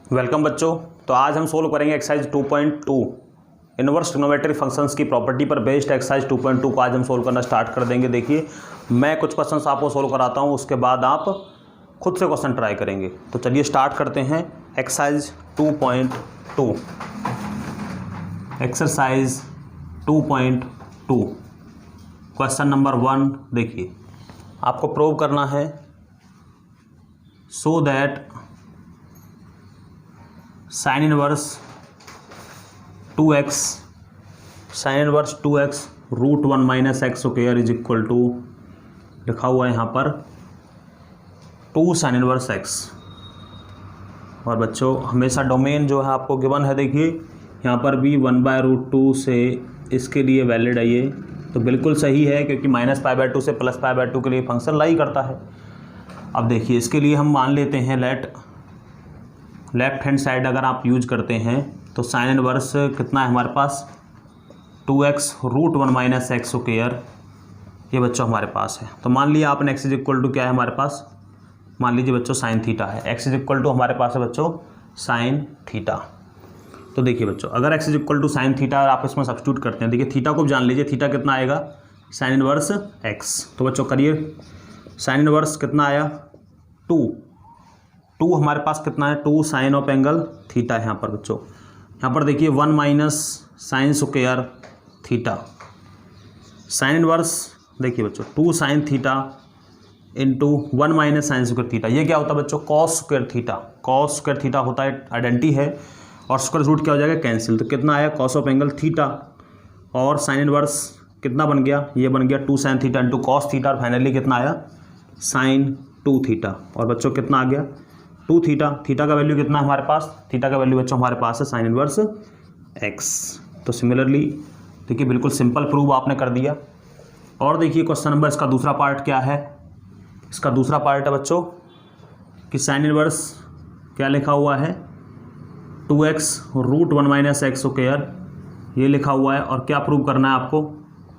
Welcome बच्चों। तो आज हम सोल्व करेंगे एक्सरसाइज 2.2 इनवर्स ट्रिग्नोमेट्री फंक्शंस की प्रॉपर्टी पर बेस्ड एक्सरसाइज 2.2 को आज हम सोल्व करना स्टार्ट कर देंगे। देखिए, मैं कुछ क्वेश्चंस आपको सोल्व कराता हूं, उसके बाद आप खुद से क्वेश्चन ट्राई करेंगे। तो चलिए स्टार्ट करते हैं एक्सरसाइज 2.2। एक्सरसाइज 2.2 क्वेश्चन नंबर 1 देखिए, आपको प्रूव करना है so that sine inverse 2x root 1 minus x square is equal to, लिखा हुआ है यहाँ पर 2 साइन इनवर्स x। और बच्चों हमेशा डोमेन जो है आपको गिवन है, देखिए यहाँ पर भी 1/√2 से इसके लिए वैलिड है ये, तो बिल्कुल सही है क्योंकि -π/2 से +π/2 के लिए फंक्शन लाई करता है। अब देखिए इसके लिए हम मान लेते हैं लेफ्ट हैंड साइड अगर आप यूज करते हैं तो साइन इनवर्स कितना है हमारे पास 2x root 1 minus x square, ये बच्चों हमारे पास है। तो मान लिया आपने x इज इक्वल टू क्या है हमारे पास, मान लीजिए बच्चों साइन थीटा है। x इज इक्वल टू हमारे पास है बच्चों साइन थीटा। तो देखिए बच्चों अगर x is equal to sine theta आप इसमें सब्स्टिट्यूट करते हैं, देखिए थीटा को जान लीजिए, थीटा कितना आएगा साइन इनवर्स x। तो बच्चों करिए साइन इनवर्स कितना आया 2 हमारे पास कितना है 2 साइन ऑफ एंगल थीटा है यहाँ पर बच्चों। यहाँ पर देखिए 1 minus sine square theta, sine inverse देखिए बच्चों 2 sine theta into 1 minus sine square theta, ये क्या होता है बच्चों cos square theta. Cos square theta होता है आइडेंटिटी है और स्क्वायर रूट क्या हो जाएगा कैंसिल, तो कितना आया कॉस ऑफ एंगल थीटा और साइन इनवर्स कितना बन गया, ये बन गया 2 sine theta into cos theta और फाइनली कितना आया साइन 2 थीटा। और बच्चों कितना आ गया 2 थीटा। थीटा का वैल्यू कितना है हमारे पास, थीटा का वैल्यू बच्चों हमारे पास है साइन इनवर्स x। तो सिमिलरली देखिए बिल्कुल सिंपल प्रूव आपने कर दिया। और देखिए क्वेश्चन नंबर इसका दूसरा पार्ट क्या है, इसका दूसरा पार्ट है बच्चों कि साइन इनवर्स क्या लिखा हुआ है 2x root 1 minus x square, ये लिखा हुआ है। और क्या प्रूव करना है आपको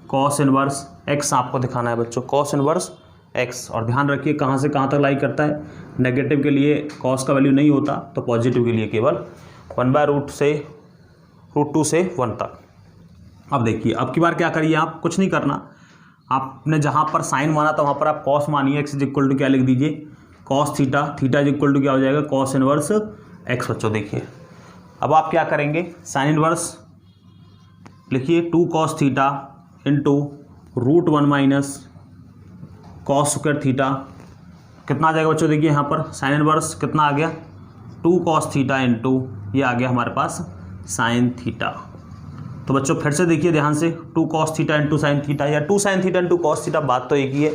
कॉस इनवर्स x आपको दिखाना है बच्चों, कॉस इनवर्स x। और ध्यान रखिए कहाँ से कहाँ तक लाई करता है, नेगेटिव के लिए कॉस का वैल्यू नहीं होता, तो पॉजिटिव के लिए केवल 1/√2 से 1 तक। अब देखिए अब की बार क्या करिए, आप कुछ नहीं करना, आपने जहाँ पर साइन माना था वहाँ पर आप कॉस मानिए, x इज इक्वल टू क्या लिख दीजिए cos theta, theta is equal to क्या हो जाएगा कॉस इनवर्स x बच्चों। देखिए अब आप क्या करेंगे, साइन इनवर्स लिखिए 2 cos theta into root 1 minus cos square theta, कितना आ जाएगा बच्चों, देखिए यहाँ पर साइन इनवर्स कितना आ गया 2 कॉस थीटा इंटू ये आ गया हमारे पास साइन थीटा। तो बच्चों फिर से देखिए ध्यान से 2 cos theta into sine theta या 2 sine theta into cos theta, बात तो एक ही है।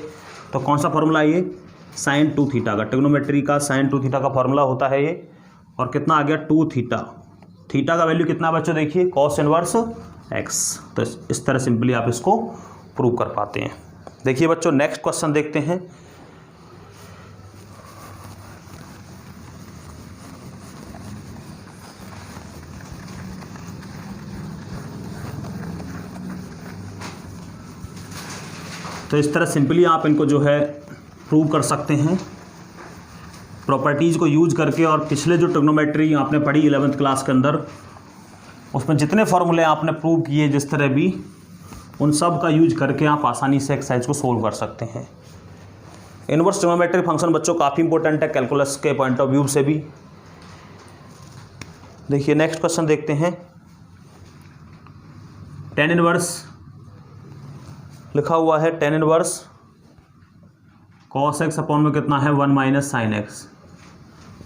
तो कौन सा फॉर्मूला है ये साइन 2 थीटा का, ट्रिग्नोमेट्री का साइन 2 थीटा का फॉर्मूला होता है ये। और कितना आ गया 2 थीटा, थीटा का वैल्यू कितना बच्चों देखिए कॉस इनवर्स एक्स। तो इस तरह सिंपली आप इसको प्रूव कर पाते हैं। देखिए बच्चों नेक्स्ट क्वेश्चन देखते हैं। तो इस तरह सिंपली आप इनको जो है प्रूव कर सकते हैं प्रॉपर्टीज़ को यूज करके। और पिछले जो ट्रिग्नोमेट्री आपने पढ़ी 11th क्लास के अंदर, उसमें जितने फॉर्मूले आपने प्रूव किए जिस तरह भी, उन सब का यूज करके आप आसानी से एक्सरसाइज को सोल्व कर सकते हैं। इनवर्स ट्रिग्नोमेट्री फंक्शन बच्चों काफ़ी इंपॉर्टेंट है कैलकुलस के पॉइंट ऑफ व्यू से भी। देखिए नेक्स्ट क्वेश्चन देखते हैं। टेन इनवर्स लिखा हुआ है, tan inverse cos x upon में कितना है 1 माइनस साइन एक्स।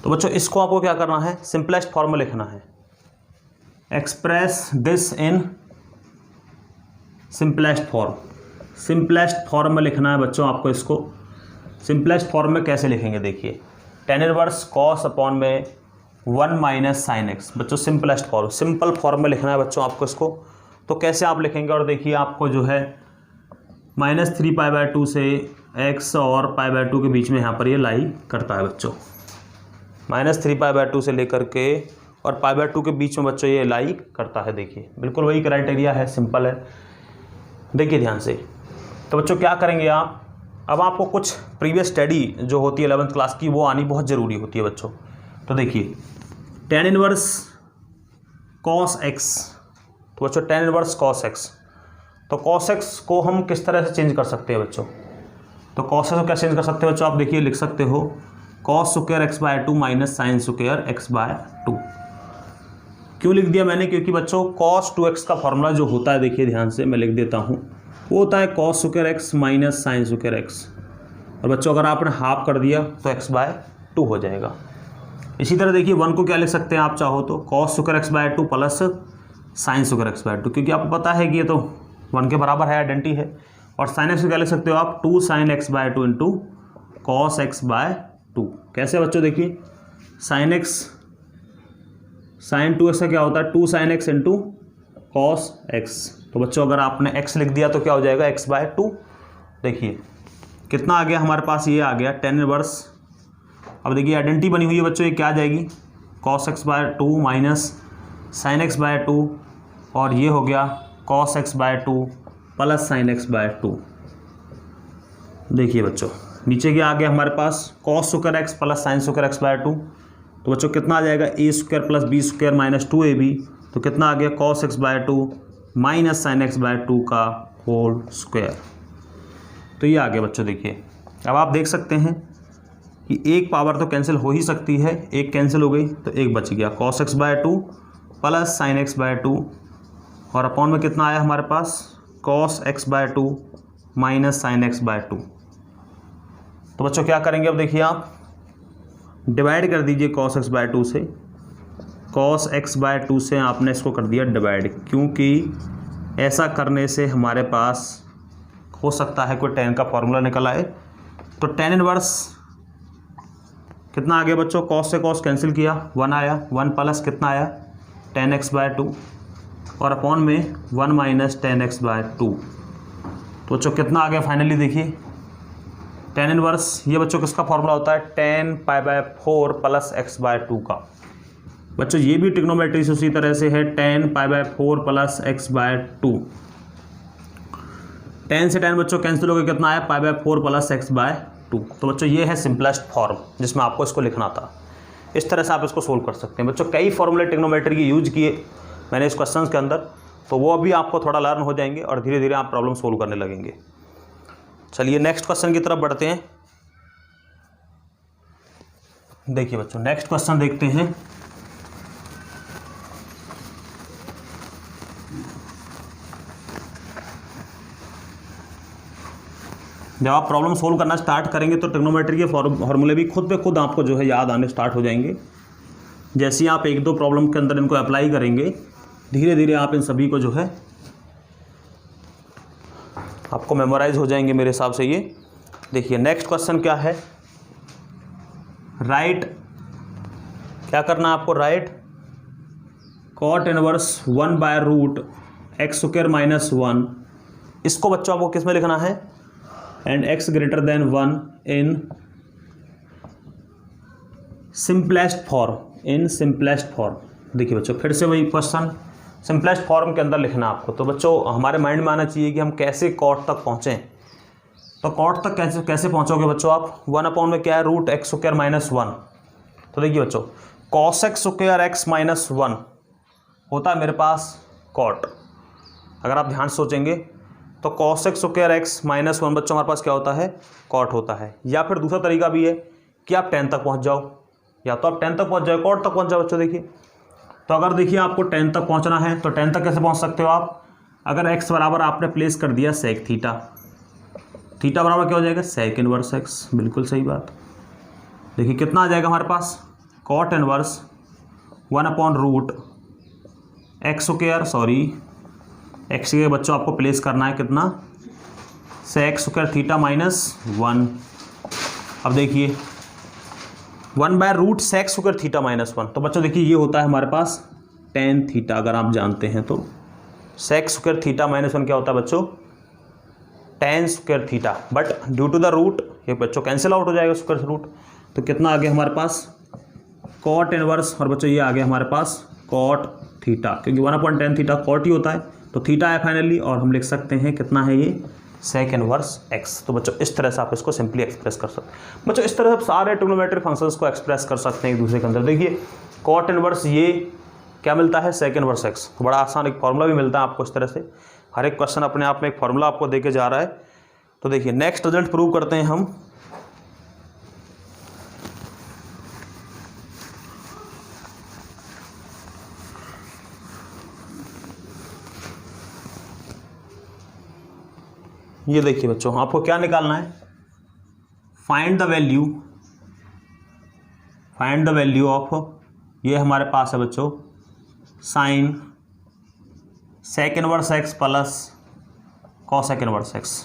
तो बच्चों इसको आपको क्या करना है, सिंपलेस्ट फॉर्म में लिखना है, express this in simplest form. Simplest form में लिखना है बच्चों आपको इसको। सिंपलेस्ट फॉर्म में कैसे लिखेंगे, देखिए टेन इनवर्स कॉस अपॉन में 1 माइनस साइन एक्स। बच्चों सिंपलेस्ट फॉर्म, सिंपल फॉर्म में लिखना है बच्चों आपको इसको। तो कैसे आप लिखेंगे, और देखिए आपको जो है -3π/2 से x और π/2 के बीच में यहाँ पर ये लाई करता है बच्चों। -3π/2 से लेकर के और π/2 के बीच में बच्चों ये लाई करता है। देखिए बिल्कुल वही क्राइटेरिया है, सिंपल है। देखिए ध्यान से, तो बच्चों क्या करेंगे आप, अब आपको कुछ प्रीवियस स्टडी जो होती है 11th क्लास की वो आनी बहुत ज़रूरी होती है बच्चों। तो देखिए tan इनवर्स cos x, तो बच्चों tan इनवर्स cos x, तो cos x को हम किस तरह से चेंज कर सकते हैं बच्चों? तो cos x को क्या चेंज कर सकते हैं बच्चों? आप देखिए लिख सकते हो cos square x by 2 minus sine square x by 2। क्यों लिख दिया मैंने? क्योंकि बच्चों cos 2x का फॉर्मूला जो होता है, देखिए ध्यान से मैं लिख देता हूँ, वो होता है cos square x minus sine square x। और बच्चों अगर आपने हाफ कर दिया तो x बाय 2 हो जाएगा। इसी तरह देखिए 1 को क्या लिख सकते हैं आप चाहो तो cos square x by 2 plus sine square x by 2, क्योंकि आपको पता है कि ये तो 1 के बराबर है, आइडेंटिटी है। और साइन एक्स को क्या लिख सकते हो आप? 2 sine x by 2 into cos x by 2। कैसे बच्चों? देखिए साइन एक्स, साइन 2x का क्या होता है? 2 sine x into cos x. तो बच्चों अगर आपने x लिख दिया तो क्या हो जाएगा? x by 2। देखिए कितना आ गया हमारे पास? ये आ गया tan इनवर्स। अब देखिए आइडेंटिटी बनी हुई है बच्चों, ये क्या आ जाएगी? cos x by 2 minus sine x by 2, और ये हो गया cos x by 2 plus sine x by 2। देखिए बच्चों नीचे क्या आ गया हमारे पास? cos square x plus sine square x by 2। तो बच्चों कितना आ जाएगा? A square plus b square minus 2ab। तो कितना आ गया? cos x by 2 minus sine x by 2 का होल स्क्वायर। तो ये आ गया बच्चों। देखिए अब आप देख सकते हैं कि एक पावर तो कैंसिल हो ही सकती है, एक कैंसिल हो गई तो एक बच गया, cos x by 2 plus sine x by 2, और अपॉन में कितना आया हमारे पास? cos x by 2 minus sine x by 2। तो बच्चों क्या करेंगे? अब देखिए आप डिवाइड कर दीजिए cos x बाय 2 से। cos x बाय 2 से आपने इसको कर दिया डिवाइड, क्योंकि ऐसा करने से हमारे पास हो सकता है कोई tan का फॉर्मूला निकल आए। तो tan इनवर्स कितना आ गया बच्चों? cos से cos कैंसिल किया, 1 आया, 1 प्लस कितना आया? tan x बाय 2, और अपॉन में 1 माइनस tan x बाय 2। तो बच्चों कितना आ गया फाइनली? देखिए tan इनवर्स, ये बच्चों किसका फॉर्मूला होता है? tan pi by 4 plus x by 2 का। बच्चों ये भी ट्रिग्नोमेट्री से उसी तरह से है, tan pi by 4 plus x by 2। tan से tan बच्चों कैंसिल हो गया, कितना आया? Pi by 4 plus x by 2। तो बच्चों ये है सिंपलेस्ट फॉर्म जिसमें आपको इसको लिखना था। इस तरह से आप इसको सोल्व कर सकते हैं। बच्चों कई फॉर्मूले ट्रिग्नोमेट्री के यूज किए मैंने इस क्वेश्चन के अंदर, तो वो अभी आपको थोड़ा लर्न हो जाएंगे और धीरे धीरे आप प्रॉब्लम सोल्व करने लगेंगे। चलिए नेक्स्ट क्वेश्चन की तरफ बढ़ते हैं। देखिए बच्चों नेक्स्ट क्वेश्चन देखते हैं। जब आप प्रॉब्लम सोल्व करना स्टार्ट करेंगे तो ट्रिग्नोमेट्री के फॉर्मूले भी खुद पे खुद आपको जो है याद आने स्टार्ट हो जाएंगे। जैसे ही आप 1-2 प्रॉब्लम के अंदर इनको अप्लाई करेंगे, धीरे धीरे आप इन सभी को जो है आपको मेमोराइज हो जाएंगे मेरे हिसाब से ये। देखिए नेक्स्ट क्वेश्चन क्या है? राइट, क्या करना है आपको? Write cot inverse 1 by root x square minus 1। इसको बच्चों आपको किस में लिखना है? And x greater than 1 in simplest form, in simplest form. देखिए बच्चों फिर से वही क्वेश्चन, सिंपलेस्ट फॉर्म के अंदर लिखना आपको। तो बच्चों हमारे माइंड में आना चाहिए कि हम कैसे कॉट तक पहुँचें। तो कॉट तक कैसे पहुँचोगे बच्चों आप? 1 अपॉन में क्या है? Root x square minus 1। तो देखिए बच्चों cos x square x minus 1 होता है मेरे पास कॉट। अगर आप ध्यान से सोचेंगे तो cos x square x minus 1 बच्चों हमारे पास क्या होता है? कॉट होता है। या फिर दूसरा तरीका भी है कि आप 10 तक पहुँच जाओ, या तो आप 10 तक पहुँच जाओ, कॉट तक पहुँच जाओ बच्चों। देखिए तो अगर देखिए आपको 10 तक पहुंचना है तो 10 तक कैसे पहुंच सकते हो आप? अगर x बराबर आपने प्लेस कर दिया सेक थीटा, थीटा बराबर क्या हो जाएगा? Sec inverse x। बिल्कुल सही बात। देखिए कितना आ जाएगा हमारे पास? cot inverse 1 upon root x square, sorry x के बच्चों आपको प्लेस करना है कितना? Sec square theta minus 1। अब देखिए 1 by root sec square theta minus 1। तो बच्चों देखिए ये होता है हमारे पास tan थीटा, अगर आप जानते हैं तो सेक स्क्वायर थीटा माइनस 1 क्या होता है बच्चों? tan square theta. But due to the root ये बच्चों कैंसिल आउट हो जाएगा स्क्वायर रूट। तो कितना आ गया हमारे पास? cot इनवर्स, और बच्चों ये आ गया हमारे पास cot थीटा, क्योंकि 1/tan थीटा cot ही होता है। तो थीटा है फाइनली, और हम लिख सकते हैं कितना है ये? Sec inverse x. तो बच्चों इस तरह से आप इसको सिंपली एक्सप्रेस कर सकते हैं। बच्चों इस तरह से सारे ट्रिग्नोमेट्रिक फंक्शंस को एक्सप्रेस कर सकते हैं एक दूसरे के अंदर। देखिए कॉट इनवर्स ये क्या मिलता है, सेक इनवर्स एक्स। तो बड़ा आसान एक फॉर्मूला भी मिलता है आपको इस तरह से, हर एक क्वेश्चन अपने आप में एक फॉर्मूला आपको देके जा रहा है। तो देखिए नेक्स्ट रिजल्ट प्रूव करते हैं हम। ये देखिए बच्चों, आपको क्या निकालना है, फाइंड द वैल्यू ऑफ, ये हमारे पास है बच्चों sine sec inverse x plus cosec inverse x.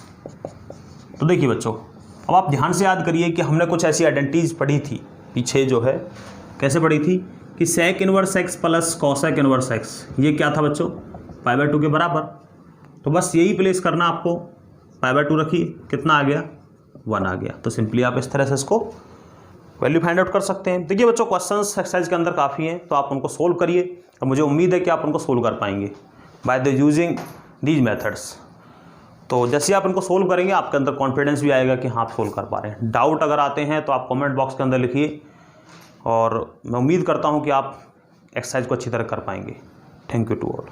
तो देखिए बच्चों, अब आप ध्यान से याद करिए कि हमने कुछ ऐसी आइडेंटिटीज पढ़ी थी पीछे, जो है कैसे पढ़ी थी कि sec inverse x plus cosec inverse x, ये क्या था बच्चों, π/2 के बराबर। तो बस यही प्लेस करना आपको, π/2 रखिए, कितना आ गया, 1 आ गया। तो सिंपली आप इस तरह से इसको वैल्यू फाइंड आउट कर सकते हैं। देखिए बच्चों, क्वेश्चंस एक्सरसाइज के अंदर काफ़ी हैं, तो आप उनको सोल्व करिए और मुझे उम्मीद है कि आप उनको सोल्व कर पाएंगे by the using these methods. तो जैसे आप इनको सोल्व करेंगे आपके अंदर कॉन्फिडेंस भी आएगा कि हाँ आप सोल्व कर पा रहे हैं। डाउट अगर आते हैं तो आप कमेंट बॉक्स के अंदर लिखिए, और मैं उम्मीद करता हूँ कि आप एक्सरसाइज को अच्छी तरह कर पाएंगे। Thank you to all.